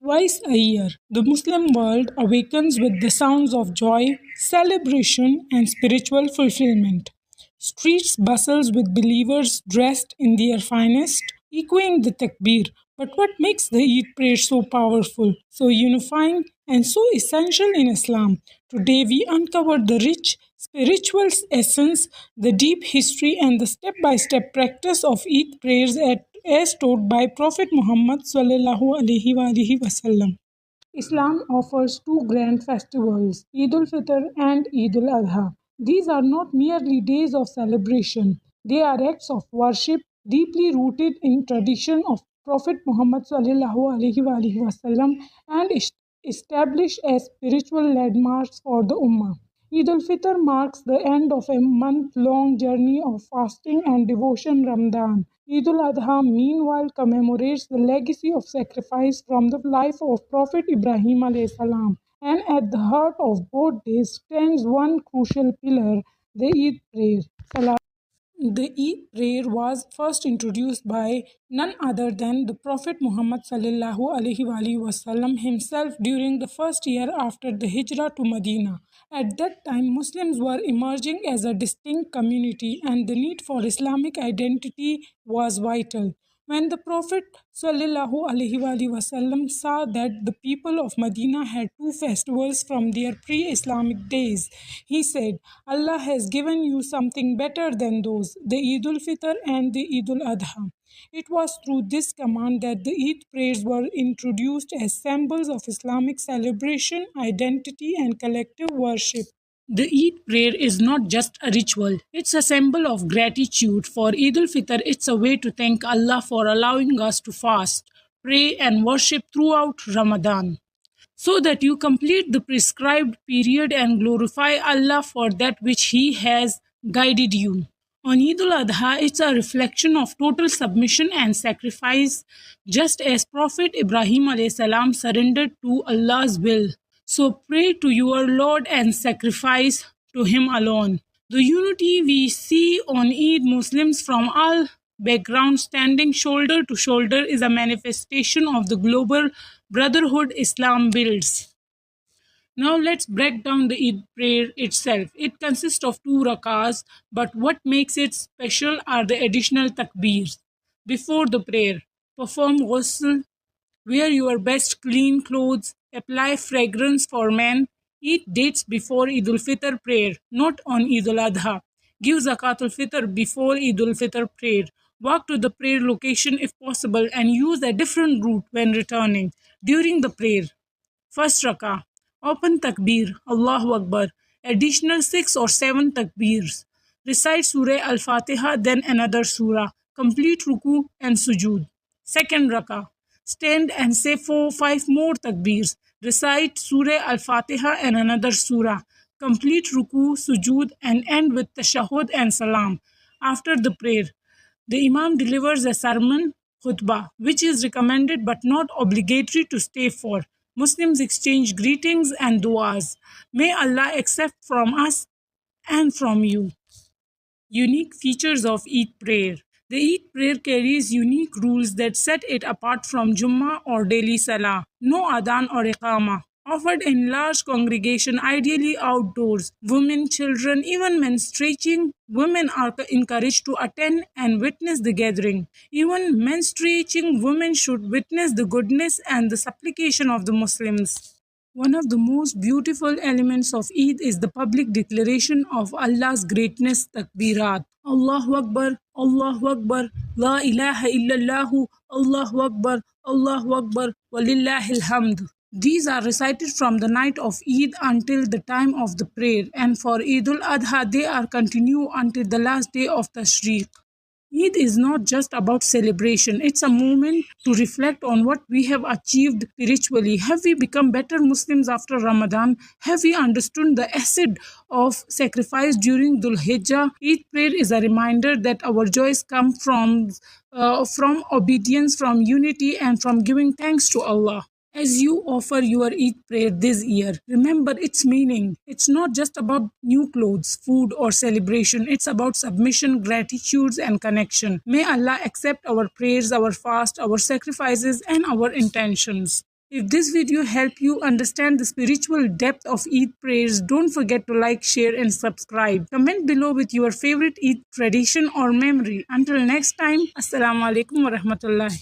Twice a year, the Muslim world awakens with the sounds of joy, celebration, and spiritual fulfillment. Streets bustles with believers dressed in their finest, echoing the takbir. But what makes the Eid prayer so powerful, so unifying, and so essential in Islam? Today we uncover the rich spiritual essence, the deep history, and the step by step practice of Eid prayers as taught by Prophet Muhammad sallallahu alaihi wasallam. Islam offers two grand festivals, Eid al-Fitr and Eid al-Adha. These are not merely days of celebration, they are acts of worship deeply rooted in tradition of Prophet Muhammad sallallahu alaihi wasallam and established as spiritual landmarks for the Ummah. Eid al-Fitr marks the end of a month-long journey of fasting and devotion Ramadan. Eid al-Adha meanwhile commemorates the legacy of sacrifice from the life of Prophet Ibrahim alayhi salam. And at the heart of both days stands one crucial pillar, the Eid prayer. The Eid prayer was first introduced by none other than the Prophet Muhammad sallallahu alaihi wasallam himself during the first year after the Hijrah to Medina. At that time, Muslims were emerging as a distinct community and the need for Islamic identity was vital. When the Prophet ﷺ saw that the people of Medina had two festivals from their pre Islamic days, he said, Allah has given you something better than those, the Eid ul Fitr and the Eid ul Adha. It was through this command that the Eid prayers were introduced as symbols of Islamic celebration, identity, and collective worship. The Eid prayer is not just a ritual, it's a symbol of gratitude. For Eid al Fitr, it's a way to thank Allah for allowing us to fast, pray, and worship throughout Ramadan, so that you complete the prescribed period and glorify Allah for that which He has guided you. On Eid al Adha, it's a reflection of total submission and sacrifice, just as Prophet Ibrahim alayhi salam surrendered to Allah's will. So pray to your Lord and sacrifice to Him alone. The unity we see on Eid, Muslims from all backgrounds standing shoulder to shoulder, is a manifestation of the global brotherhood Islam builds. Now let's break down the Eid prayer itself. It consists of two rakahs, but what makes it special are the additional takbirs. Before the prayer, perform ghusl, wear your best clean clothes, apply fragrance for men, eat dates before Eid al-Fitr prayer, not on Eid al-Adha. Give zakat al-Fitr before Eid al-Fitr prayer. Walk to the prayer location if possible and use a different route when returning. During the prayer, first rakah, open takbir, Allahu Akbar, additional 6 or 7 takbirs. Recite Surah Al-Fatiha, then another surah. Complete ruku and sujood. Second rakah, stand and say 4-5 more takbirs. Recite Surah Al-Fatiha and another surah. Complete ruku, sujood, and end with tashahhud and salam. After the prayer, the Imam delivers a sermon, khutbah, which is recommended but not obligatory to stay for. Muslims exchange greetings and du'as. May Allah accept from us and from you. Unique features of Eid prayer. The Eid prayer carries unique rules that set it apart from Jummah or daily Salah. No adhan or iqama. Offered in large congregation, ideally outdoors. Women, children, even menstruating women are encouraged to attend and witness the gathering. Even menstruating women should witness the goodness and the supplication of the Muslims. One of the most beautiful elements of Eid is the public declaration of Allah's greatness, takbirat. Allahu Akbar, Allahu Akbar, La ilaha illallah, Allahu Akbar, Allahu Akbar, Walillahil hamd. These are recited from the night of Eid until the time of the prayer, and for Eid al-Adha they are continued until the last day of Tashriq. Eid is not just about celebration, it's a moment to reflect on what we have achieved spiritually. Have we become better Muslims after Ramadan? Have we understood the acid of sacrifice during Dhul Hijjah? Eid prayer is a reminder that our joys come from obedience, from unity, and from giving thanks to Allah. As you offer your Eid prayer this year, remember its meaning. It's not just about new clothes, food, or celebration. It's about submission, gratitude, and connection. May Allah accept our prayers, our fast, our sacrifices, and our intentions. If this video helped you understand the spiritual depth of Eid prayers, don't forget to like, share, and subscribe. Comment below with your favorite Eid tradition or memory. Until next time, Assalamu alaikum wa rahmatullah.